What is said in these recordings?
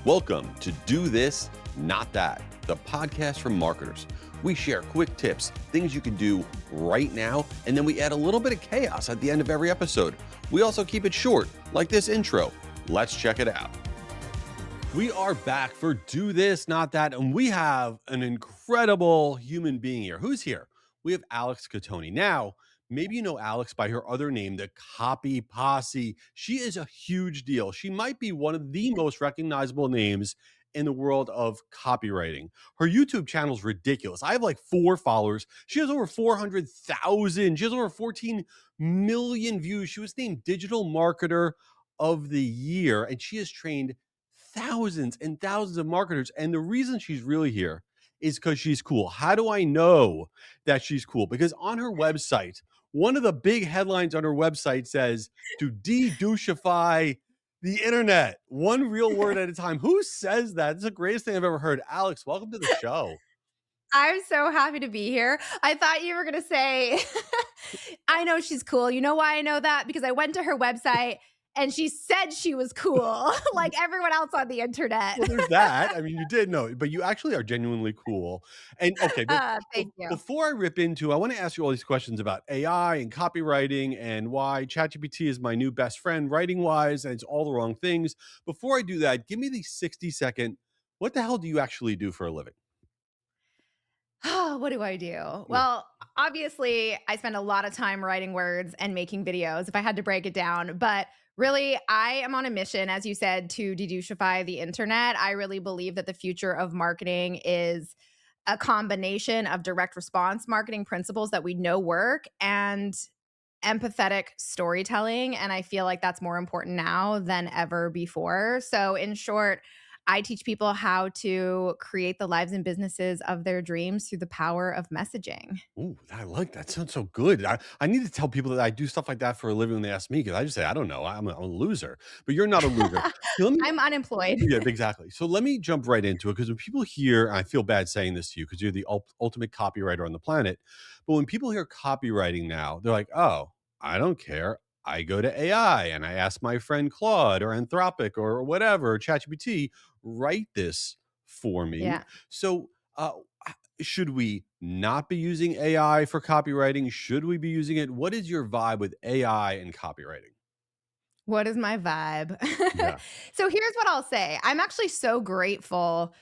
Welcome to Do This, Not That, the podcast for marketers. We share quick tips, things you can do right now, and then we add a little bit of chaos at the end of every episode. We also keep it short, like this intro. Let's check it out. We are back for Do This, Not That, and we have an incredible human being here. Who's here? We have Alex Cattoni. Now, maybe you know Alex by her other name, the Copy Posse. She is a huge deal. She might be one of the most recognizable names in the world of copywriting. Her YouTube channel is ridiculous. I have like 4 followers. She has over 400,000. She has over 14 million views. She was named Digital Marketer of the Year, and she has trained thousands and thousands of marketers. And the reason she's really here is because she's cool. How do I know that she's cool? Because on her website, one of the big headlines on her website says to de-douchify the internet, one real word at a time. Who says that? It's the greatest thing I've ever heard. Alex, welcome to the show. I'm so happy to be here. I thought you were going to say, I know she's cool. You know why I know that? Because I went to her website and she said she was cool, like everyone else on the internet. Well, there's that. I mean, you did know, but you actually are genuinely cool. And okay, but Thank you. before I rip into, I want to ask you all these questions about AI and copywriting and why ChatGPT is my new best friend writing-wise, and it's all the wrong things. Before I do that, give me the 60-second, what the hell do you actually do for a living? What do I do? Well, obviously, I spend a lot of time writing words and making videos if I had to break it down. But really, I am on a mission, as you said, to de-douchify the internet. I really believe that the future of marketing is a combination of direct response marketing principles that we know work and empathetic storytelling. And I feel like that's more important now than ever before. So, in short, I teach people how to create the lives and businesses of their dreams through the power of messaging. Ooh, I like that. Sounds so good. I need to tell people that I do stuff like that for a living when they ask me, because I just say, I don't know. I'm a loser, but you're not a loser. So let me, I'm unemployed. yeah, exactly. So let me jump right into it, because when people hear, and I feel bad saying this to you because you're the ultimate copywriter on the planet, but when people hear copywriting now, they're like, oh, I don't care. I go to AI and I ask my friend Claude or Anthropic or whatever, ChatGPT, write this for me. Yeah. So should we not be using AI for copywriting? Should we be using it? What is your vibe with AI and copywriting? What is my vibe? Yeah. So here's what I'll say. I'm actually so grateful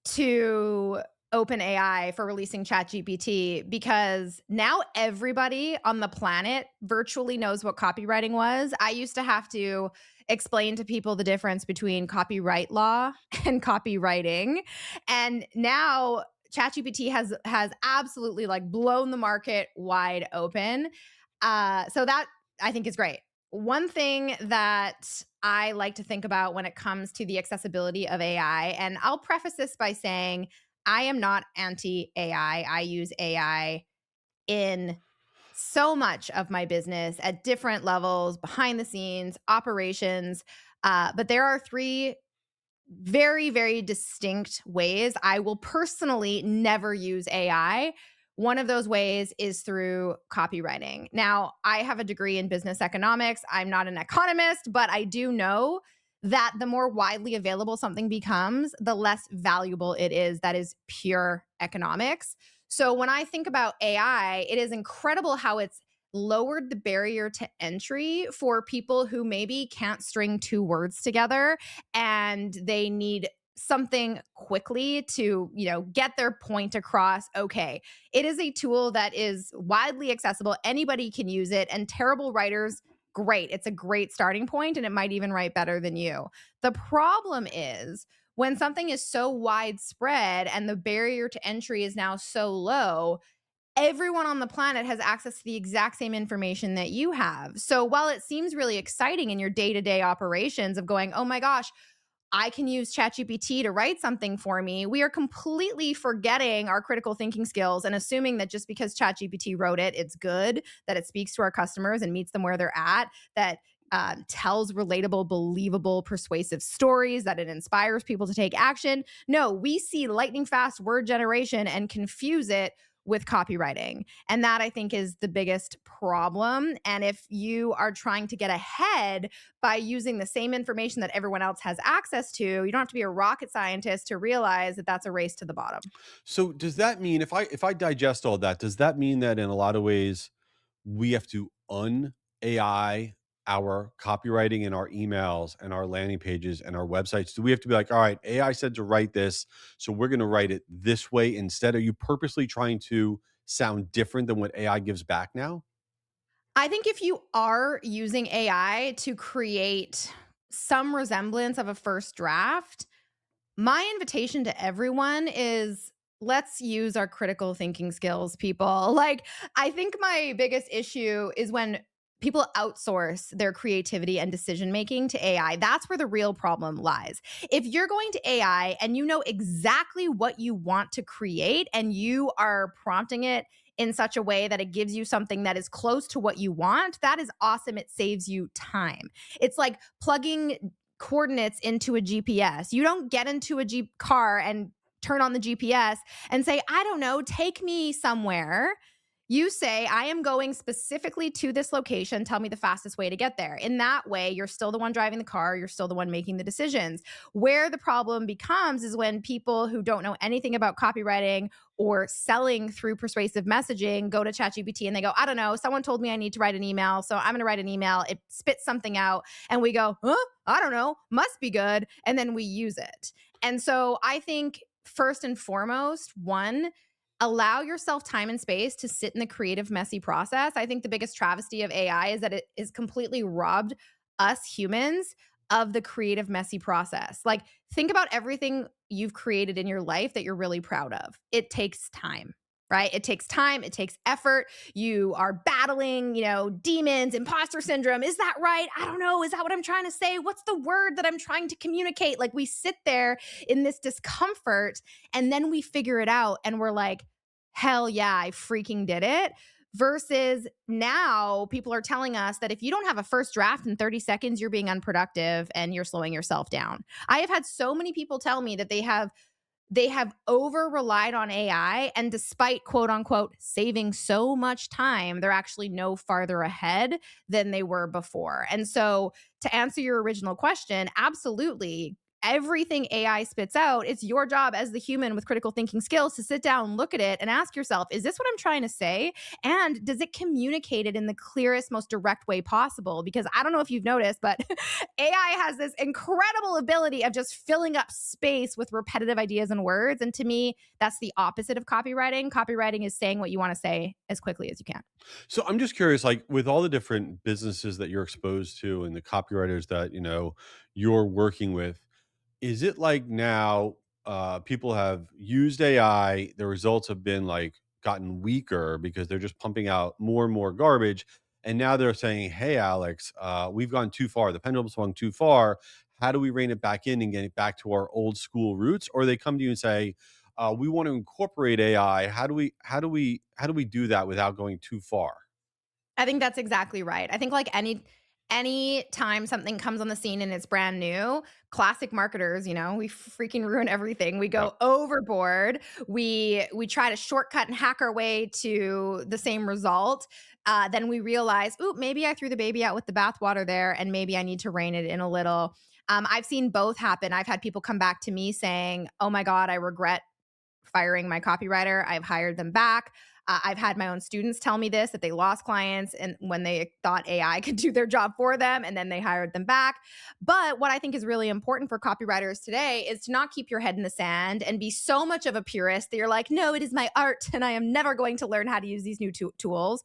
to OpenAI for releasing ChatGPT, because now everybody on the planet virtually knows what copywriting was. I used to have to explain to people the difference between copyright law and copywriting. And now ChatGPT has absolutely like blown the market wide open. So that I think is great. One thing that I like to think about when it comes to the accessibility of AI, and I'll preface this by saying I am not anti-AI. I use AI in so much of my business at different levels, behind the scenes, operations. But there are 3 very, very distinct ways I will personally never use AI. One of those ways is through copywriting. Now, I have a degree in business economics. I'm not an economist, but I do know that the more widely available something becomes, the less valuable it is. That is pure economics. So when I think about AI, it is incredible how it's lowered the barrier to entry for people who maybe can't string 2 words together and they need something quickly to, get their point across. Okay, it is a tool that is widely accessible. Anybody can use it, and terrible writers, great. It's a great starting point, and it might even write better than you. The problem is when something is so widespread and the barrier to entry is now so low, everyone on the planet has access to the exact same information that you have. So while it seems really exciting in your day-to-day operations of going, oh my gosh, I can use ChatGPT to write something for me, we are completely forgetting our critical thinking skills and assuming that just because ChatGPT wrote it, it's good, that it speaks to our customers and meets them where they're at, that tells relatable, believable, persuasive stories, that it inspires people to take action. No, we see lightning fast word generation and confuse it with copywriting. And that I think is the biggest problem. And if you are trying to get ahead by using the same information that everyone else has access to, you don't have to be a rocket scientist to realize that that's a race to the bottom. So does that mean if I digest all that, does that mean that in a lot of ways we have to AI our copywriting and our emails and our landing pages and our websites? Do we have to be like, all right, AI said to write this, so we're going to write it this way instead? Are you purposely trying to sound different than what AI gives back now? I think if you are using AI to create some resemblance of a first draft, my invitation to everyone is let's use our critical thinking skills, people. Like, I think my biggest issue is when people outsource their creativity and decision making to AI. That's where the real problem lies. If you're going to AI and you know exactly what you want to create and you are prompting it in such a way that it gives you something that is close to what you want, that is awesome. It saves you time. It's like plugging coordinates into a GPS. You don't get into a Jeep car and turn on the GPS and say, I don't know, take me somewhere. You say, I am going specifically to this location. Tell me the fastest way to get there. In that way, you're still the one driving the car. You're still the one making the decisions. Where the problem becomes is when people who don't know anything about copywriting or selling through persuasive messaging go to ChatGPT and they go, I don't know, someone told me I need to write an email. So I'm going to write an email. It spits something out. And we go, huh? I don't know, must be good. And then we use it. And so I think first and foremost, one, allow yourself time and space to sit in the creative, messy process. I think the biggest travesty of AI is that it is completely robbed us humans of the creative, messy process. Like, think about everything you've created in your life that you're really proud of. It takes time, right? It takes time, it takes effort. You are battling, demons, imposter syndrome. Is that right? I don't know. Is that what I'm trying to say? What's the word that I'm trying to communicate? Like, we sit there in this discomfort and then we figure it out and we're like, hell yeah, I freaking did it. Versus now, people are telling us that if you don't have a first draft in 30 seconds, you're being unproductive and you're slowing yourself down. I have had so many people tell me that they have over relied on AI, and despite quote unquote saving so much time, they're actually no farther ahead than they were before. And so, to answer your original question, absolutely. Everything AI spits out, it's your job as the human with critical thinking skills to sit down, look at it, and ask yourself, is this what I'm trying to say? And does it communicate it in the clearest, most direct way possible? Because I don't know if you've noticed, but AI has this incredible ability of just filling up space with repetitive ideas and words. And to me, that's the opposite of copywriting. Copywriting is saying what you want to say as quickly as you can. So I'm just curious, like with all the different businesses that you're exposed to and the copywriters that you're working with, is it like now people have used AI, the results have been like gotten weaker because they're just pumping out more and more garbage. And now they're saying, hey, Alex, we've gone too far. The pendulum swung too far. How do we rein it back in and get it back to our old school roots? Or they come to you and say, we want to incorporate AI. How do we do that without going too far? I think that's exactly right. I think like any time something comes on the scene and it's brand new, classic marketers, we freaking ruin everything. We Yep. go overboard. We try to shortcut and hack our way to the same result. Then we realize, ooh, maybe I threw the baby out with the bathwater there, and maybe I need to rein it in a little. I've seen both happen. I've had people come back to me saying, "Oh my God, I regret firing my copywriter. I've hired them back." I've had my own students tell me this, that they lost clients and when they thought AI could do their job for them, and then they hired them back. But what I think is really important for copywriters today is to not keep your head in the sand and be so much of a purist that you're like, no, it is my art and I am never going to learn how to use these new tools.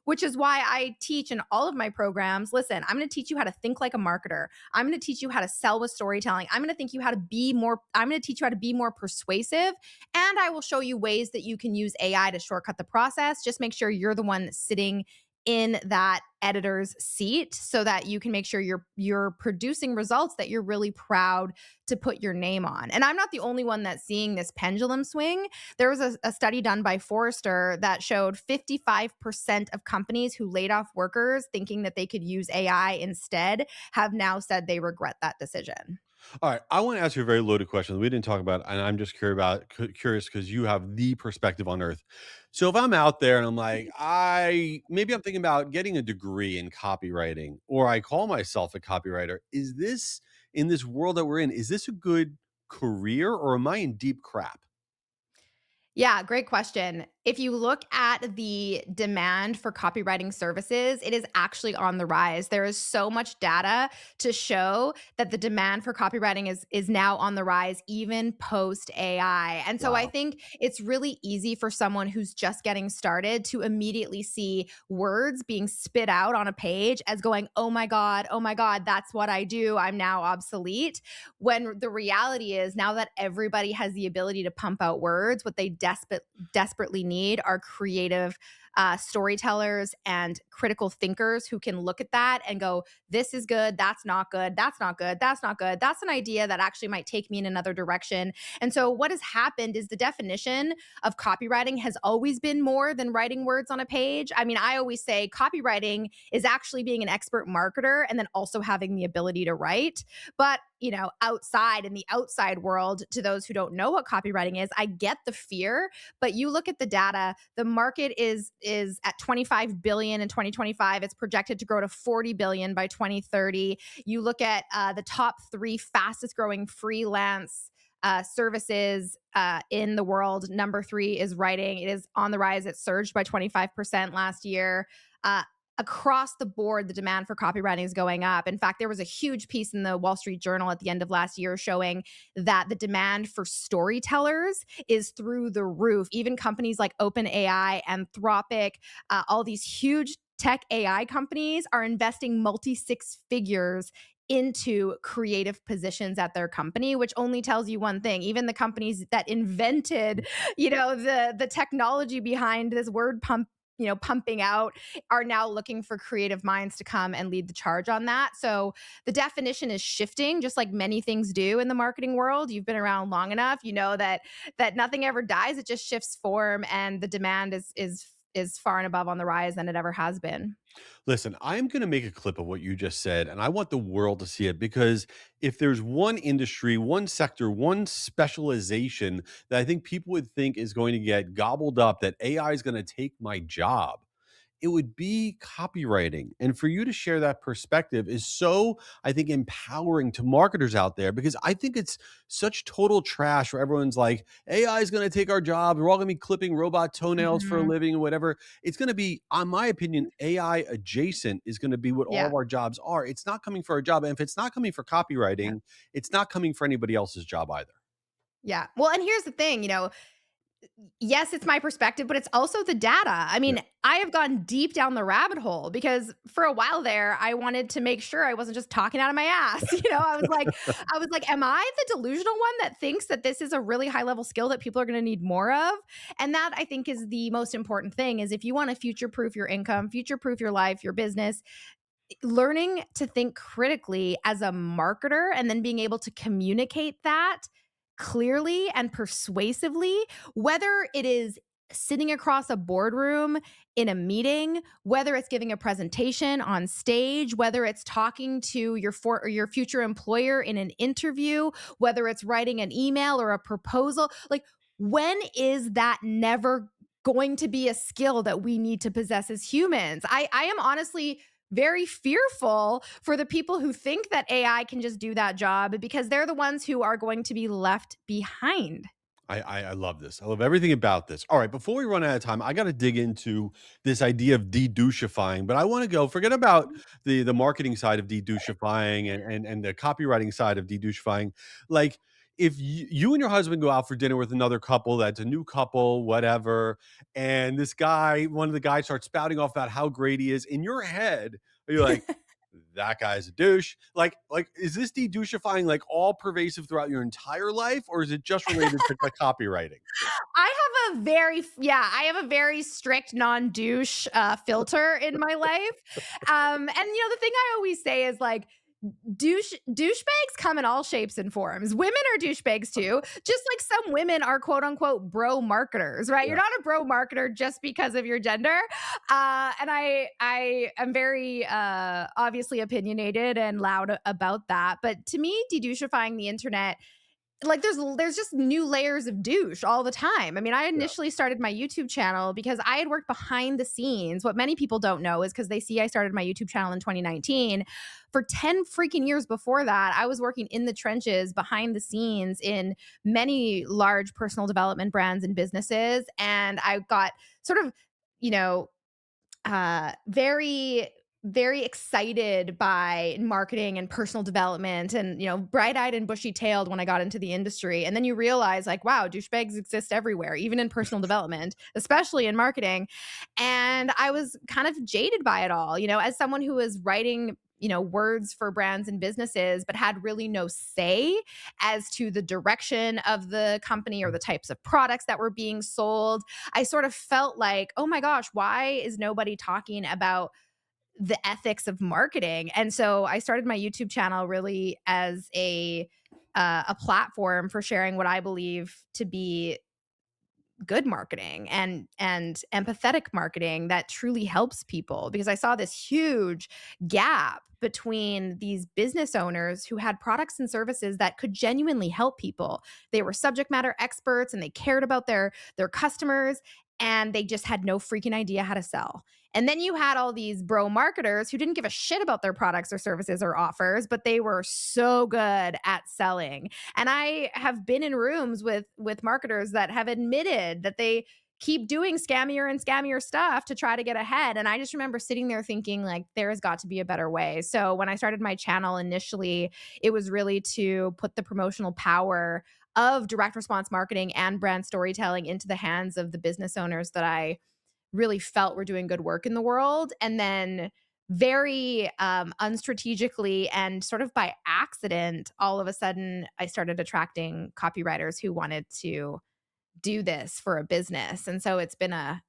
Which is why I teach in all of my programs. Listen, I'm going to teach you how to think like a marketer. I'm going to teach you how to sell with storytelling. I'm going to teach you how to be more persuasive. And I will show you ways that you can use AI to shortcut the process. Just make sure you're the one sitting in that editor's seat so that you can make sure you're producing results that you're really proud to put your name on. And I'm not the only one that's seeing this pendulum swing. There was a study done by Forrester that showed 55% of companies who laid off workers thinking that they could use AI instead have now said they regret that decision. All right, I want to ask you a very loaded question that we didn't talk about, and I'm just curious because you have the perspective on Earth. So if I'm out there and I'm like, maybe I'm thinking about getting a degree in copywriting, or I call myself a copywriter, is this in this world that we're in? Is this a good career, or am I in deep crap? Yeah, great question. If you look at the demand for copywriting services, it is actually on the rise. There is so much data to show that the demand for copywriting is now on the rise, even post AI. And so I Wow. think it's really easy for someone who's just getting started to immediately see words being spit out on a page as going, oh my God, that's what I do. I'm now obsolete. When the reality is now that everybody has the ability to pump out words, what they desperately need are creative storytellers and critical thinkers who can look at that and go, this is good, that's not good, that's not good, that's not good, that's an idea that actually might take me in another direction. And so what has happened is the definition of copywriting has always been more than writing words on a page. I mean, I always say copywriting is actually being an expert marketer and then also having the ability to write. But outside in the outside world, to those who don't know what copywriting is, I get the fear, but you look at the data, the market is at 25 billion in 2025. It's projected to grow to 40 billion by 2030. You look at the top three fastest growing freelance services in the world. Number three is writing. It is on the rise. It surged by 25% last year. Across the board, the demand for copywriting is going up. In fact, there was a huge piece in the Wall Street Journal at the end of last year showing that the demand for storytellers is through the roof. Even companies like OpenAI, Anthropic, all these huge tech AI companies are investing multi six figures into creative positions at their company, which only tells you one thing. Even the companies that invented, the technology behind this word pumping out are now looking for creative minds to come and lead the charge on that. So the definition is shifting, just like many things do in the marketing world. You've been around long enough, you know that nothing ever dies; it just shifts form, and the demand is far and above on the rise than it ever has been. Listen, I'm going to make a clip of what you just said, and I want the world to see it because if there's one industry, one sector, one specialization that I think people would think is going to get gobbled up, that AI is going to take my job, it would be copywriting. And for you to share that perspective is so, I think, empowering to marketers out there because I think it's such total trash where everyone's like, AI is going to take our jobs. We're all going to be clipping robot toenails for a Mhm. living or whatever. It's going to be, on my opinion, AI adjacent is going to be what all Yeah. of our jobs are. It's not coming for our job. And if it's not coming for Yeah. copywriting, it's not coming for anybody else's job either. Yeah. Well, and here's the thing, yes, it's my perspective, but it's also the data. I Yeah. mean, I have gone deep down the rabbit hole because for a while there, I wanted to make sure I wasn't just talking out of my ass. I was like, am I the delusional one that thinks that this is a really high level skill that people are going to need more of? And that I think is the most important thing is if you want to future proof your income, future proof your life, your business, learning to think critically as a marketer and then being able to communicate that clearly and persuasively, whether it is sitting across a boardroom in a meeting, whether it's giving a presentation on stage, whether it's talking to or your future employer in an interview, whether it's writing an email or a proposal, like when is that never going to be a skill that we need to possess as humans? I am honestly very fearful for the people who think that AI can just do that job because they're the ones who are going to be left behind. I love this. I love everything about this. All right, before we run out of time, I got to dig into this idea of de-douchifying, but I want to go forget about the marketing side of de-douchifying and the copywriting side of de-douchifying. Like if you and your husband go out for dinner with another couple that's a new couple, whatever, and this guy, one of the guys starts spouting off about how great he is, in your head, you're like, that guy's a douche. Like, is this de-douchifying like all pervasive throughout your entire life, or is it just related to the copywriting? I have a very strict non-douche filter in my life. And the thing I always say is like, douchebags come in all shapes and forms. Women are douchebags too, just like some women are quote unquote bro marketers, right? Yeah. You're not a bro marketer just because of your gender. And I am very obviously opinionated and loud about that. But to me, dedouchifying the internet, like there's just new layers of douche all the time. I mean, I Yeah. initially started my YouTube channel because I had worked behind the scenes. What many people don't know is because they see I started my YouTube channel in 2019. For 10 freaking years before that, I was working in the trenches behind the scenes in many large personal development brands and businesses. And I got sort of, you know, very very excited by marketing and personal development and bright-eyed and bushy-tailed when I got into the industry. And then you realize like, wow, douchebags exist everywhere, even in personal development, especially in marketing. And I was kind of jaded by it all, as someone who was writing words for brands and businesses, but had really no say as to the direction of the company or the types of products that were being sold. I sort of felt like, oh my gosh, why is nobody talking about the ethics of marketing? And so I started my YouTube channel really as a platform for sharing what I believe to be good marketing and empathetic marketing that truly helps people, because I saw this huge gap between these business owners who had products and services that could genuinely help people. They were subject matter experts and they cared about their customers, and they just had no freaking idea how to sell. And then you had all these bro marketers who didn't give a shit about their products or services or offers, but they were so good at selling. And I have been in rooms with marketers that have admitted that they keep doing scammier and scammier stuff to try to get ahead. And I just remember sitting there thinking like, there has got to be a better way. So when I started my channel initially, it was really to put the promotional power of direct response marketing and brand storytelling into the hands of the business owners that I really felt were doing good work in the world. And then very unstrategically and sort of by accident, all of a sudden I started attracting copywriters who wanted to do this for a business. And so it's been a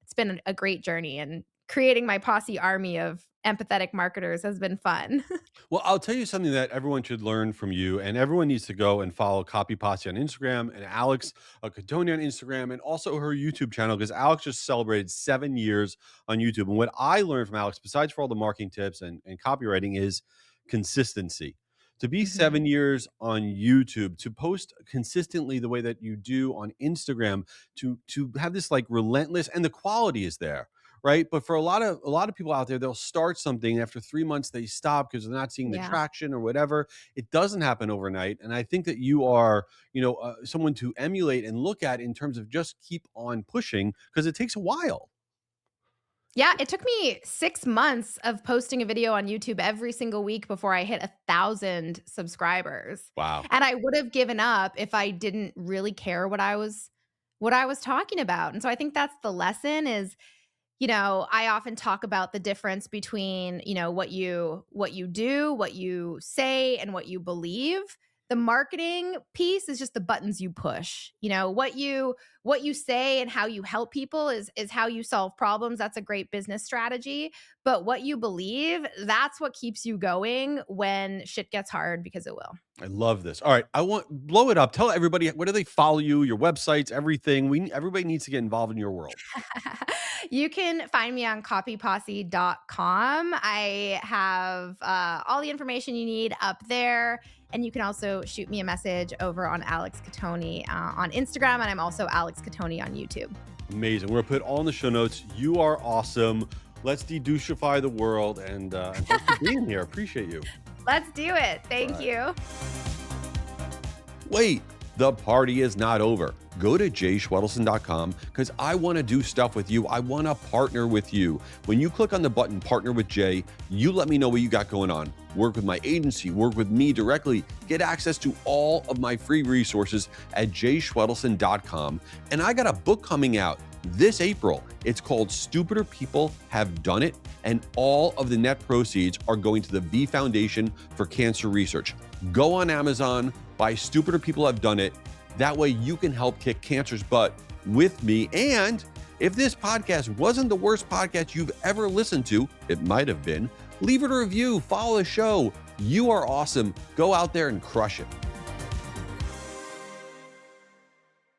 great journey, and creating my Posse army of empathetic marketers has been fun. Well, I'll tell you something that everyone should learn from you, and everyone needs to go and follow Copy Posse on Instagram and Alex Cattoni on Instagram, and also her YouTube channel, because Alex just celebrated 7 years on YouTube. And what I learned from Alex, besides for all the marketing tips and copywriting, is consistency. To be Mhm. 7 years on YouTube, to post consistently the way that you do on Instagram, to have this like relentless, and the quality is there, right? But for a lot of people out there, they'll start something, after 3 months they stop because they're not seeing the Yeah. traction or whatever. It doesn't happen overnight, and I think that you are, someone to emulate and look at in terms of just keep on pushing, because it takes a while. Yeah, it took me 6 months of posting a video on YouTube every single week before I hit 1,000 subscribers. Wow. And I would have given up if I didn't really care what I was talking about. And so I think that's the lesson is, I often talk about the difference between, what you do, what you say, and what you believe. The marketing piece is just the buttons you push. What you say and how you help people is how you solve problems. That's a great business strategy. But what you believe, that's what keeps you going when shit gets hard, because it will. I love this. All right, I want blow it up. Tell everybody, where do they follow you, your websites, everything. Everybody needs to get involved in your world. You can find me on copyposse.com. I have all the information you need up there. And you can also shoot me a message over on Alex Cattoni on Instagram. And I'm also Alex Cattoni on YouTube. Amazing. We're gonna put it all in the show notes. You are awesome. Let's dedouchify the world, and thanks for being here. Appreciate you. Let's do it. Thank Right. you. Wait, the party is not over. Go to jayschwedelson.com, because I want to do stuff with you. I want to partner with you. When you click on the button, Partner with Jay, you let me know what you got going on. Work with my agency, work with me directly, get access to all of my free resources at jayschwedelson.com. And I got a book coming out this April. It's called Stupider People Have Done It, and all of the net proceeds are going to the V Foundation for Cancer Research. Go on Amazon, buy Stupider People Have Done It. That way you can help kick cancer's butt with me. And If this podcast wasn't the worst podcast you've ever listened to, it might have been, leave it a review, follow the show. You are awesome. Go out there and crush it.